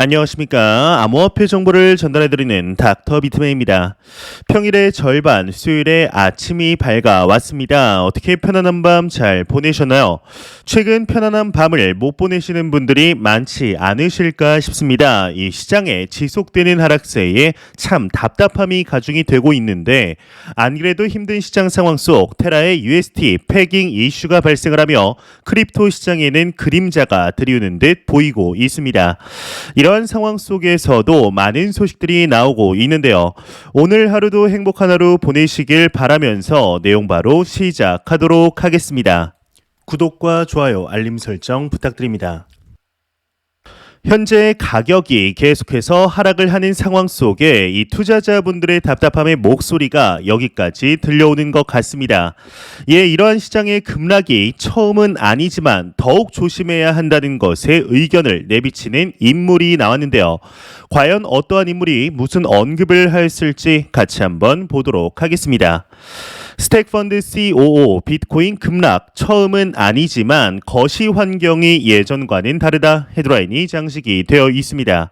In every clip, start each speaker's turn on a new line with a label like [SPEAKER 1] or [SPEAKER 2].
[SPEAKER 1] 안녕하십니까. 암호화폐 정보를 전달해드리는 닥터 비트맨입니다. 평일의 절반, 수요일에 아침이 밝아왔습니다. 어떻게 편안한 밤 잘 보내셨나요? 최근 편안한 밤을 못 보내시는 분들이 많지 않으실까 싶습니다. 이 시장에 지속되는 하락세에 참 답답함이 가중이 되고 있는데 안 그래도 힘든 시장 상황 속 테라의 UST 패깅 이슈가 발생을 하며 크립토 시장에는 그림자가 들이우는 듯 보이고 있습니다. 이러한 상황 속에서도 많은 소식들이 나오고 있는데요. 오늘 하루도 행복한 하루 보내시길 바라면서 내용 바로 시작하도록 하겠습니다. 구독과 좋아요, 알림 설정 부탁드립니다. 현재 가격이 계속해서 하락을 하는 상황 속에 이 투자자분들의 답답함의 목소리가 여기까지 들려오는 것 같습니다. 예, 이러한 시장의 급락이 처음은 아니지만 더욱 조심해야 한다는 것에 의견을 내비치는 인물이 나왔는데요. 과연 어떠한 인물이 무슨 언급을 했을지 같이 한번 보도록 하겠습니다. 스택펀드 COO 비트코인 급락 처음은 아니지만 거시 환경이 예전과는 다르다 헤드라인이 장식이 되어 있습니다.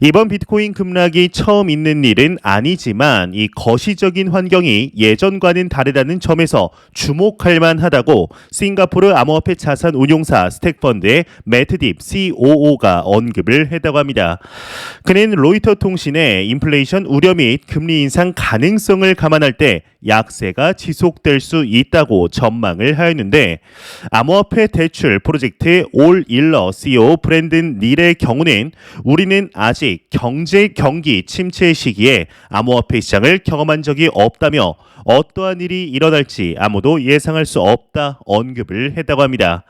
[SPEAKER 1] 이번 비트코인 급락이 처음 있는 일은 아니지만 이 거시적인 환경이 예전과는 다르다는 점에서 주목할 만하다고 싱가포르 암호화폐 자산 운용사 스택펀드의 매트딥 COO가 언급을 했다고 합니다. 그는 로이터 통신에 인플레이션 우려 및 금리 인상 가능성을 감안할 때 약세가 지속될 수 있다고 전망을 하였는데 암호화폐 대출 프로젝트 올일러 CEO 브랜든 닐의 경우는 우리는 아직 경기 침체 시기에 암호화폐 시장을 경험한 적이 없다며 어떠한 일이 일어날지 아무도 예상할 수 없다 언급을 했다고 합니다.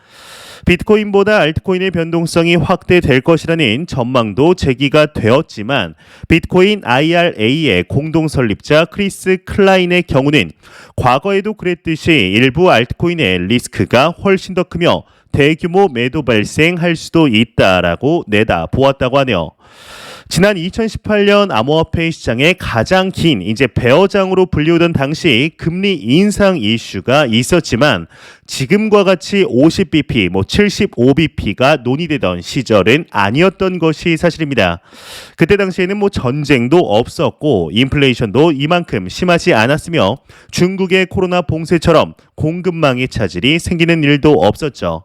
[SPEAKER 1] 비트코인보다 알트코인의 변동성이 확대될 것이라는 전망도 제기가 되었지만 비트코인 IRA의 공동 설립자 크리스 클라인의 경우는 과거에도 그랬듯이 일부 알트코인의 리스크가 훨씬 더 크며 대규모 매도 발생할 수도 있다라고 내다보았다고 하네요. 지난 2018년 암호화폐 시장의 가장 긴 이제 베어장으로 불리우던 당시 금리 인상 이슈가 있었지만 지금과 같이 50bp, 75bp가 논의되던 시절은 아니었던 것이 사실입니다. 그때 당시에는 전쟁도 없었고 인플레이션도 이만큼 심하지 않았으며 중국의 코로나 봉쇄처럼 공급망의 차질이 생기는 일도 없었죠.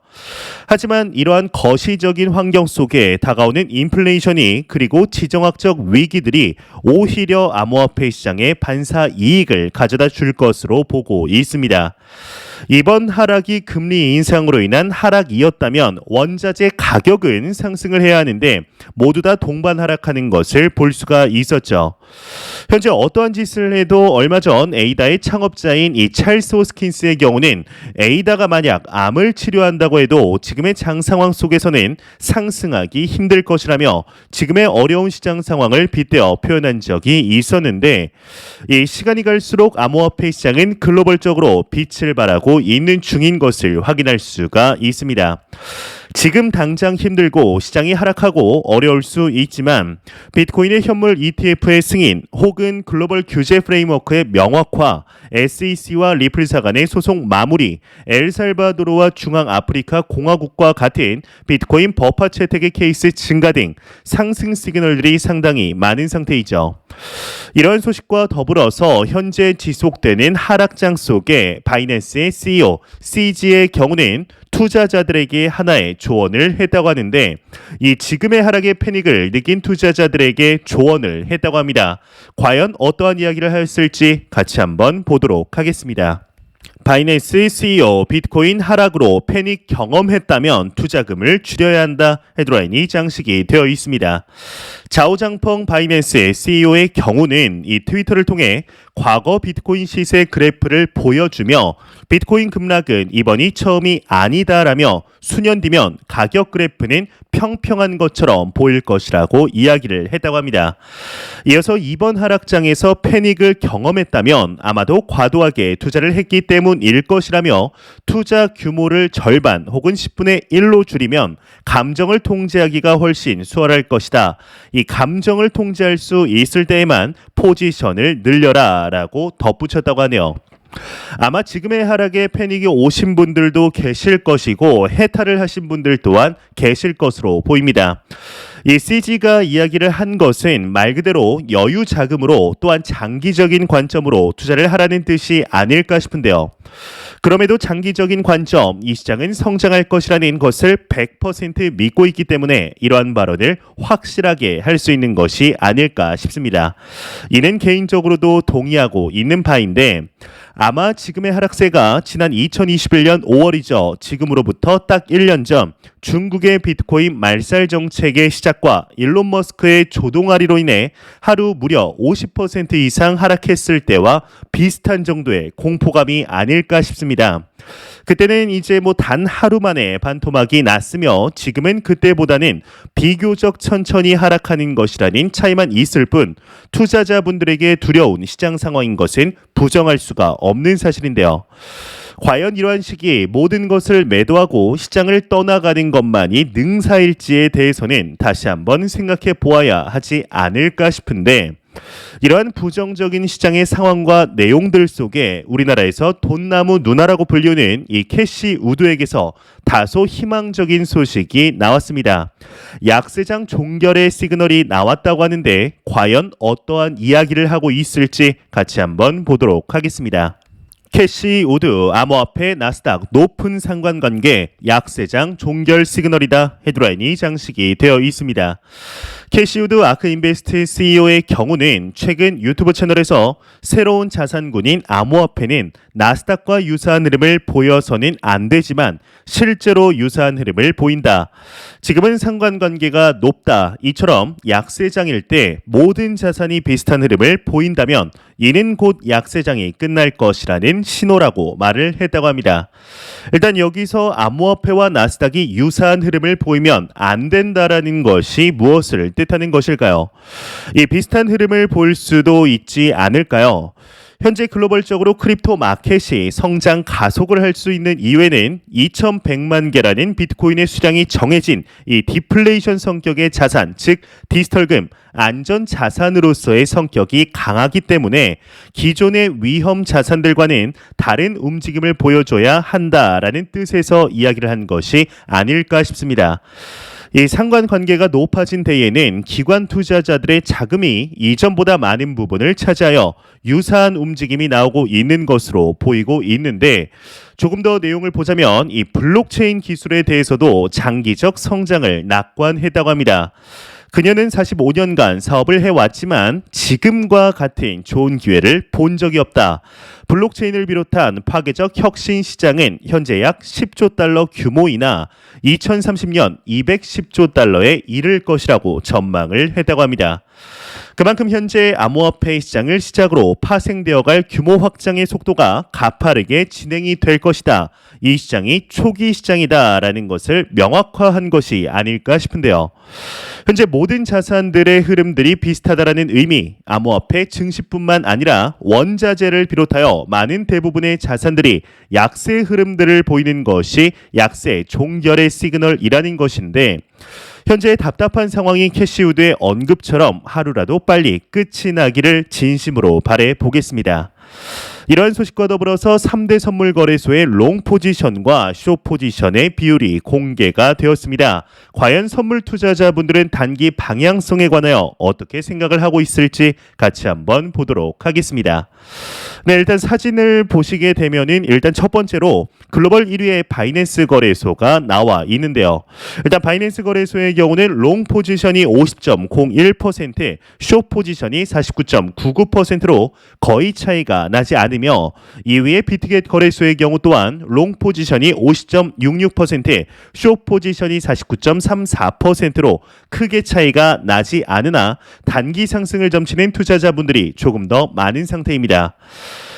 [SPEAKER 1] 하지만 이러한 거시적인 환경 속에 다가오는 인플레이션이 그리고 지정학적 위기들이 오히려 암호화폐 시장에 반사 이익을 가져다 줄 것으로 보고 있습니다. 이번 하락이 금리 인상으로 인한 하락이었다면 원자재 가격은 상승을 해야 하는데 모두 다 동반 하락하는 것을 볼 수가 있었죠. 현재 어떠한 짓을 해도 얼마 전 에이다의 창업자인 이 찰스 호스킨스의 경우는 에이다가 만약 암을 치료한다고 해도 지금의 장 상황 속에서는 상승하기 힘들 것이라며 지금의 어려운 시장 상황을 빗대어 표현한 적이 있었는데 이 시간이 갈수록 암호화폐 시장은 글로벌적으로 빛을 발하고 있는 중인 것을 확인할 수가 있습니다. 지금 당장 힘들고 시장이 하락하고 어려울 수 있지만 비트코인의 현물 ETF의 승인 혹은 글로벌 규제 프레임워크의 명확화, SEC와 리플사 간의 소송 마무리, 엘살바도르와 중앙아프리카 공화국과 같은 비트코인 버파 채택의 케이스 증가 등 상승 시그널들이 상당히 많은 상태이죠. 이런 소식과 더불어서 현재 지속되는 하락장 속에 바이낸스의 CEO CG의 경우는 투자자들에게 하나의 조언을 했다고 하는데 이 지금의 하락의 패닉을 느낀 투자자들에게 조언을 했다고 합니다. 과연 어떠한 이야기를 하였을지 같이 한번 보도록 하겠습니다. 바이낸스 CEO 비트코인 하락으로 패닉 경험했다면 투자금을 줄여야 한다 헤드라인이 장식이 되어 있습니다. 자오장펑 바이낸스 CEO의 경우는 이 트위터를 통해 과거 비트코인 시세 그래프를 보여주며 비트코인 급락은 이번이 처음이 아니다라며 수년 뒤면 가격 그래프는 평평한 것처럼 보일 것이라고 이야기를 했다고 합니다. 이어서 이번 하락장에서 패닉을 경험했다면 아마도 과도하게 투자를 했기 때문일 것이라며 투자 규모를 절반 혹은 10분의 1로 줄이면 감정을 통제하기가 훨씬 수월할 것이다. 이 감정을 통제할 수 있을 때에만 포지션을 늘려라 라고 덧붙였다고 하네요. 아마 지금의 하락에 패닉이 오신 분들도 계실 것이고 해탈을 하신 분들 또한 계실 것으로 보입니다. 이 CG가 이야기를 한 것은 말 그대로 여유 자금으로 또한 장기적인 관점으로 투자를 하라는 뜻이 아닐까 싶은데요. 그럼에도 장기적인 관점, 이 시장은 성장할 것이라는 것을 100% 믿고 있기 때문에 이러한 발언을 확실하게 할 수 있는 것이 아닐까 싶습니다. 이는 개인적으로도 동의하고 있는 바인데 아마 지금의 하락세가 지난 2021년 5월이죠. 지금으로부터 딱 1년 전 중국의 비트코인 말살 정책의 시작과 일론 머스크의 조동아리로 인해 하루 무려 50% 이상 하락했을 때와 비슷한 정도의 공포감이 아닐까 싶습니다. 그때는 이제 단 하루 만에 반토막이 났으며 지금은 그때보다는 비교적 천천히 하락하는 것이라는 차이만 있을 뿐 투자자분들에게 두려운 시장 상황인 것은 부정할 수가 없는 사실인데요. 과연 이러한 시기에 모든 것을 매도하고 시장을 떠나가는 것만이 능사일지에 대해서는 다시 한번 생각해 보아야 하지 않을까 싶은데 이러한 부정적인 시장의 상황과 내용들 속에 우리나라에서 돈나무 누나라고 불리는 이 캐시 우드에게서 다소 희망적인 소식이 나왔습니다. 약세장 종결의 시그널이 나왔다고 하는데 과연 어떠한 이야기를 하고 있을지 같이 한번 보도록 하겠습니다. 캐시 우드 암호화폐 나스닥 높은 상관관계 약세장 종결 시그널이다 헤드라인이 장식이 되어 있습니다. 캐시 우드 아크인베스트 CEO의 경우는 최근 유튜브 채널에서 새로운 자산군인 암호화폐는 나스닥과 유사한 흐름을 보여서는 안 되지만 실제로 유사한 흐름을 보인다. 지금은 상관관계가 높다. 이처럼 약세장일 때 모든 자산이 비슷한 흐름을 보인다면 이는 곧 약세장이 끝날 것이라는 신호라고 말을 했다고 합니다. 일단 여기서 암호화폐와 나스닥이 유사한 흐름을 보이면 안 된다라는 것이 무엇을 뜻하는 것일까요? 이 비슷한 흐름을 볼 수도 있지 않을까요? 현재 글로벌적으로 크립토 마켓이 성장 가속을 할 수 있는 이유에는 2100만 개라는 비트코인의 수량이 정해진 이 디플레이션 성격의 자산, 즉 디지털금, 안전 자산으로서의 성격이 강하기 때문에 기존의 위험 자산들과는 다른 움직임을 보여줘야 한다라는 뜻에서 이야기를 한 것이 아닐까 싶습니다. 이 상관관계가 높아진 데에는 기관 투자자들의 자금이 이전보다 많은 부분을 차지하여 유사한 움직임이 나오고 있는 것으로 보이고 있는데 조금 더 내용을 보자면 이 블록체인 기술에 대해서도 장기적 성장을 낙관했다고 합니다. 그녀는 45년간 사업을 해왔지만 지금과 같은 좋은 기회를 본 적이 없다. 블록체인을 비롯한 파괴적 혁신 시장은 현재 약 10조 달러 규모이나 2030년 210조 달러에 이를 것이라고 전망을 했다고 합니다. 그만큼 현재 암호화폐 시장을 시작으로 파생되어갈 규모 확장의 속도가 가파르게 진행이 될 것이다. 이 시장이 초기 시장이다라는 것을 명확화한 것이 아닐까 싶은데요. 현재 모든 자산들의 흐름들이 비슷하다라는 의미, 암호화폐 증시뿐만 아니라 원자재를 비롯하여 많은 대부분의 자산들이 약세 흐름들을 보이는 것이 약세 종결의 시그널이라는 것인데 현재 답답한 상황인 캐시우드의 언급처럼 하루라도 빨리 끝이 나기를 진심으로 바래 보겠습니다. 이러한 소식과 더불어서 3대 선물 거래소의 롱 포지션과 숏 포지션의 비율이 공개가 되었습니다. 과연 선물 투자자분들은 단기 방향성에 관하여 어떻게 생각을 하고 있을지 같이 한번 보도록 하겠습니다. 네, 일단 사진을 보시게 되면은 일단 첫 번째로 글로벌 1위의 바이낸스 거래소가 나와 있는데요. 일단 바이낸스 거래소의 경우는 롱 포지션이 50.01%, 숏 포지션이 49.99%로 거의 차이가 나지 않으며 2위의 비트겟 거래소의 경우 또한 롱 포지션이 50.66%, 숏 포지션이 49.34%로 크게 차이가 나지 않으나 단기 상승을 점치는 투자자분들이 조금 더 많은 상태입니다.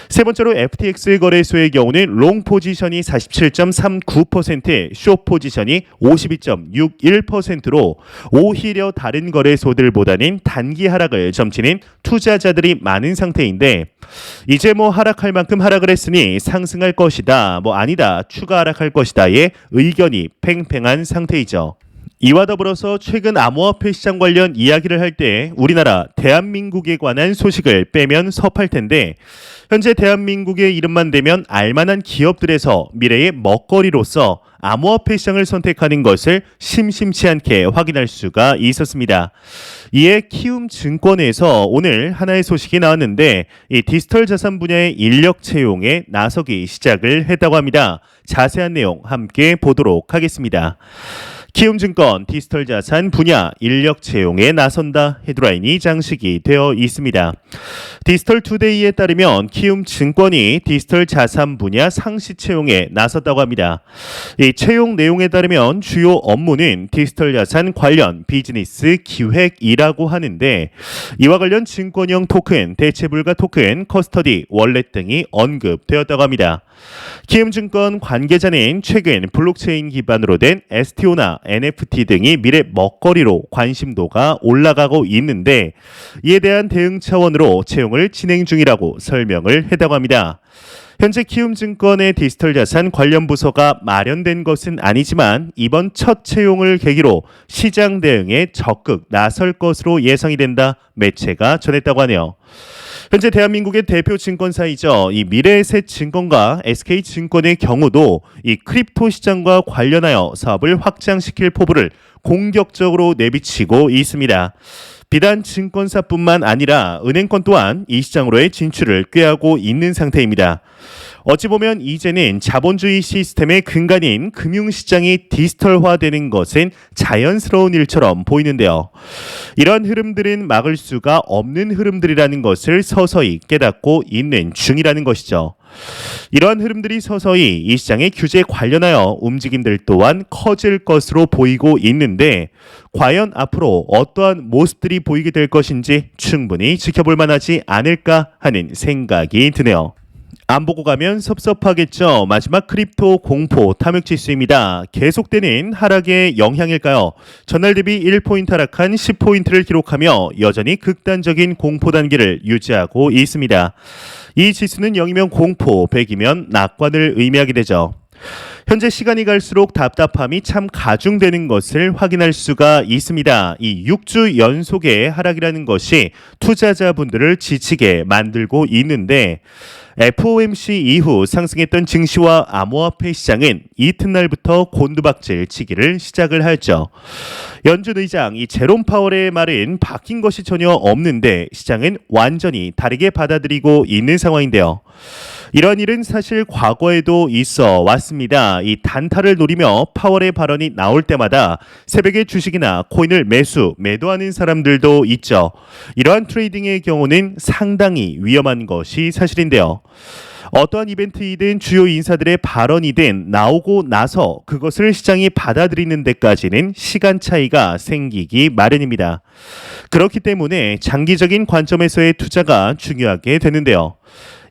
[SPEAKER 1] 세 번째로 FTX 거래소의 경우는 롱 포지션이 47.39%, 숏 포지션이 52.61%로 오히려 다른 거래소들보다는 단기 하락을 점치는 투자자들이 많은 상태인데 이제 하락할 만큼 하락을 했으니 상승할 것이다, 아니다, 추가 하락할 것이다의 의견이 팽팽한 상태이죠. 이와 더불어서 최근 암호화폐 시장 관련 이야기를 할 때 우리나라 대한민국에 관한 소식을 빼면 섭할 텐데 현재 대한민국의 이름만 대면 알만한 기업들에서 미래의 먹거리로서 암호화폐 시장을 선택하는 것을 심심치 않게 확인할 수가 있었습니다. 이에 키움증권에서 오늘 하나의 소식이 나왔는데 이 디지털 자산 분야의 인력 채용에 나서기 시작을 했다고 합니다. 자세한 내용 함께 보도록 하겠습니다. 키움증권 디지털 자산 분야 인력 채용에 나선다 헤드라인이 장식이 되어 있습니다. 디지털 투데이에 따르면 키움증권이 디지털 자산 분야 상시 채용에 나섰다고 합니다. 이 채용 내용에 따르면 주요 업무는 디지털 자산 관련 비즈니스 기획이라고 하는데 이와 관련 증권형 토큰, 대체불가 토큰, 커스터디, 월렛 등이 언급되었다고 합니다. 키움증권 관계자는 최근 블록체인 기반으로 된 STO나 NFT 등이 미래 먹거리로 관심도가 올라가고 있는데 이에 대한 대응 차원으로 채용을 진행 중이라고 설명을 했다고 합니다. 현재 키움증권의 디지털 자산 관련 부서가 마련된 것은 아니지만 이번 첫 채용을 계기로 시장 대응에 적극 나설 것으로 예상이 된다 매체가 전했다고 하네요. 현재 대한민국의 대표 증권사이죠. 이 미래에셋증권과 SK증권의 경우도 이 크립토 시장과 관련하여 사업을 확장시킬 포부를 공격적으로 내비치고 있습니다. 비단 증권사뿐만 아니라 은행권 또한 이 시장으로의 진출을 꾀하고 있는 상태입니다. 어찌 보면 이제는 자본주의 시스템의 근간인 금융시장이 디지털화되는 것은 자연스러운 일처럼 보이는데요. 이런 흐름들은 막을 수가 없는 흐름들이라는 것을 서서히 깨닫고 있는 중이라는 것이죠. 이러한 흐름들이 서서히 이 시장의 규제 관련하여 움직임들 또한 커질 것으로 보이고 있는데 과연 앞으로 어떠한 모습들이 보이게 될 것인지 충분히 지켜볼 만하지 않을까 하는 생각이 드네요. 안 보고 가면 섭섭하겠죠. 마지막 크립토 공포 탐욕지수입니다. 계속되는 하락의 영향일까요? 전날 대비 1포인트 하락한 10포인트를 기록하며 여전히 극단적인 공포 단계를 유지하고 있습니다. 이 지수는 0이면 공포, 100이면 낙관을 의미하게 되죠. 현재 시간이 갈수록 답답함이 참 가중되는 것을 확인할 수가 있습니다. 이 6주 연속의 하락이라는 것이 투자자분들을 지치게 만들고 있는데 FOMC 이후 상승했던 증시와 암호화폐 시장은 이튿날부터 곤두박질 치기를 시작을 하였죠. 연준 의장 이 제롬 파월의 말은 바뀐 것이 전혀 없는데 시장은 완전히 다르게 받아들이고 있는 상황인데요. 이런 일은 사실 과거에도 있어 왔습니다. 이 단타를 노리며 파월의 발언이 나올 때마다 새벽에 주식이나 코인을 매도하는 사람들도 있죠. 이러한 트레이딩의 경우는 상당히 위험한 것이 사실인데요. 어떠한 이벤트이든 주요 인사들의 발언이든 나오고 나서 그것을 시장이 받아들이는 데까지는 시간 차이가 생기기 마련입니다. 그렇기 때문에 장기적인 관점에서의 투자가 중요하게 되는데요.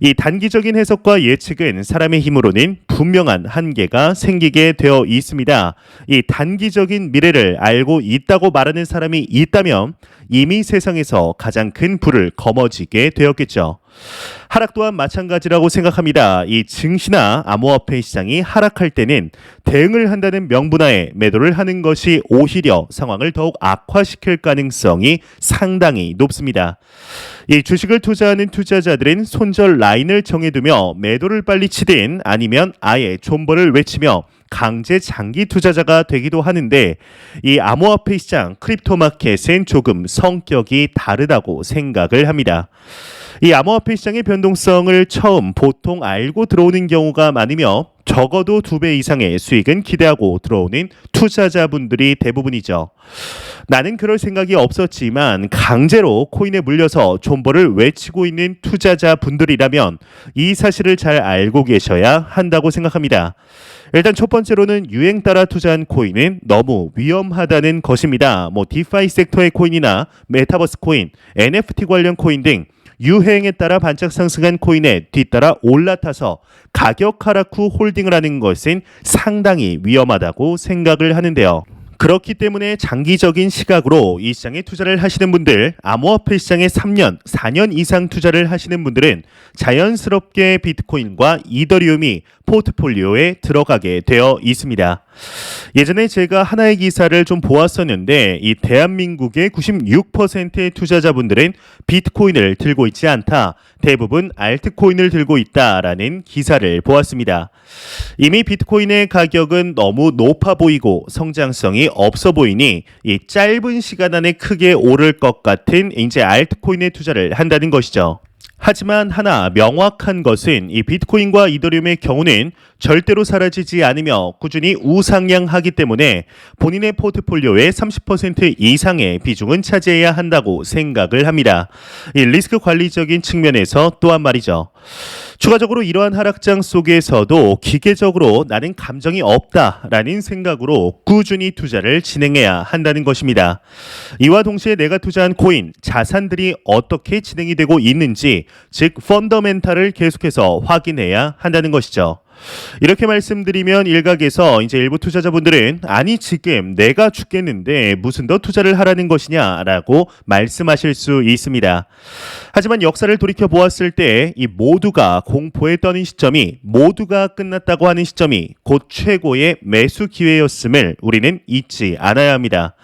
[SPEAKER 1] 이 단기적인 해석과 예측은 사람의 힘으로는 분명한 한계가 생기게 되어 있습니다. 이 단기적인 미래를 알고 있다고 말하는 사람이 있다면 이미 세상에서 가장 큰 불을 거머쥐게 되었겠죠. 하락 또한 마찬가지라고 생각합니다. 이 증시나 암호화폐 시장이 하락할 때는 대응을 한다는 명분하에 매도를 하는 것이 오히려 상황을 더욱 악화시킬 가능성이 상당히 높습니다. 이 주식을 투자하는 투자자들은 손절 라인을 정해두며 매도를 빨리 치든 아니면 아예 존버를 외치며 강제 장기 투자자가 되기도 하는데 이 암호화폐 시장 크립토 마켓은 조금 성격이 다르다고 생각을 합니다. 이 암호화폐 시장의 변동성을 처음 보통 알고 들어오는 경우가 많으며 적어도 2배 이상의 수익은 기대하고 들어오는 투자자분들이 대부분이죠. 나는 그럴 생각이 없었지만 강제로 코인에 물려서 존버를 외치고 있는 투자자분들이라면 이 사실을 잘 알고 계셔야 한다고 생각합니다. 일단 첫 번째로는 유행 따라 투자한 코인은 너무 위험하다는 것입니다. 디파이 섹터의 코인이나 메타버스 코인, NFT 관련 코인 등 유행에 따라 반짝 상승한 코인에 뒤따라 올라타서 가격 하락 후 홀딩을 하는 것은 상당히 위험하다고 생각을 하는데요. 그렇기 때문에 장기적인 시각으로 이 시장에 투자를 하시는 분들, 암호화폐 시장에 3년, 4년 이상 투자를 하시는 분들은 자연스럽게 비트코인과 이더리움이 포트폴리오에 들어가게 되어 있습니다. 예전에 제가 하나의 기사를 좀 보았었는데 이 대한민국의 96%의 투자자분들은 비트코인을 들고 있지 않다. 대부분 알트코인을 들고 있다라는 기사를 보았습니다. 이미 비트코인의 가격은 너무 높아 보이고 성장성이 없어 보이니 이 짧은 시간 안에 크게 오를 것 같은 이제 알트코인에 투자를 한다는 것이죠. 하지만 하나 명확한 것은 이 비트코인과 이더리움의 경우는 절대로 사라지지 않으며 꾸준히 우상향하기 때문에 본인의 포트폴리오의 30% 이상의 비중은 차지해야 한다고 생각을 합니다. 이 리스크 관리적인 측면에서 또한 말이죠. 추가적으로 이러한 하락장 속에서도 기계적으로 나는 감정이 없다라는 생각으로 꾸준히 투자를 진행해야 한다는 것입니다. 이와 동시에 내가 투자한 코인, 자산들이 어떻게 진행이 되고 있는지, 즉 펀더멘탈을 계속해서 확인해야 한다는 것이죠. 이렇게 말씀드리면 일각에서 이제 일부 투자자분들은 아니 지금 내가 죽겠는데 무슨 더 투자를 하라는 것이냐라고 말씀하실 수 있습니다. 하지만 역사를 돌이켜 보았을 때 이 모두가 공포에 떠는 시점이 모두가 끝났다고 하는 시점이 곧 최고의 매수 기회였음을 우리는 잊지 않아야 합니다.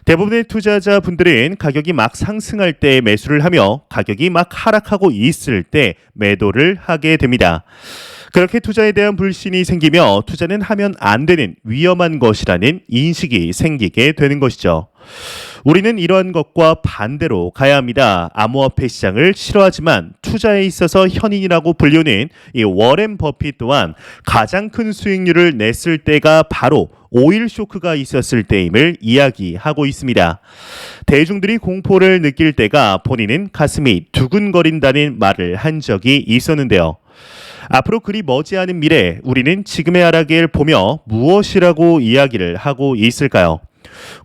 [SPEAKER 1] 대부분의 투자자분들은 가격이 막 상승할 때 매수를 하며 가격이 막 하락하고 있을 때 매도를 하게 됩니다. 그렇게 투자에 대한 불신이 생기며 투자는 하면 안 되는 위험한 것이라는 인식이 생기게 되는 것이죠. 우리는 이러한 것과 반대로 가야 합니다. 암호화폐 시장을 싫어하지만 투자에 있어서 현인이라고 불리는 이 워렌 버핏 또한 가장 큰 수익률을 냈을 때가 바로 오일 쇼크가 있었을 때임을 이야기하고 있습니다. 대중들이 공포를 느낄 때가 본인은 가슴이 두근거린다는 말을 한 적이 있었는데요. 앞으로 그리 머지않은 미래 우리는 지금의 하락을 보며 무엇이라고 이야기를 하고 있을까요?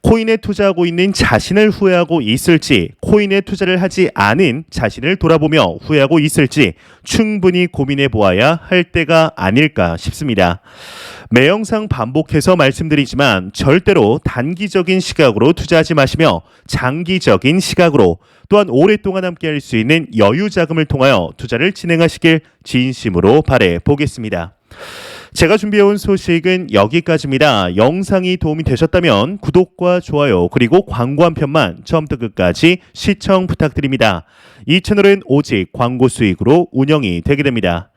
[SPEAKER 1] 코인에 투자하고 있는 자신을 후회하고 있을지, 코인에 투자를 하지 않은 자신을 돌아보며 후회하고 있을지 충분히 고민해 보아야 할 때가 아닐까 싶습니다. 매 영상 반복해서 말씀드리지만 절대로 단기적인 시각으로 투자하지 마시며 장기적인 시각으로 또한 오랫동안 함께 할 수 있는 여유 자금을 통하여 투자를 진행하시길 진심으로 바라 보겠습니다. 제가 준비해온 소식은 여기까지입니다. 영상이 도움이 되셨다면 구독과 좋아요 그리고 광고 한 편만 처음부터 끝까지 시청 부탁드립니다. 이 채널은 오직 광고 수익으로 운영이 되게 됩니다.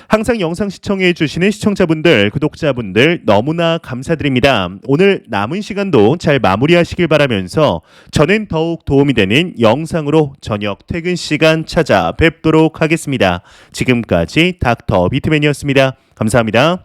[SPEAKER 1] 항상 영상 시청해 주시는 시청자분들, 구독자분들 너무나 감사드립니다. 오늘 남은 시간도 잘 마무리하시길 바라면서 저는 더욱 도움이 되는 영상으로 저녁 퇴근 시간 찾아뵙도록 하겠습니다. 지금까지 닥터 비트맨이었습니다. 감사합니다.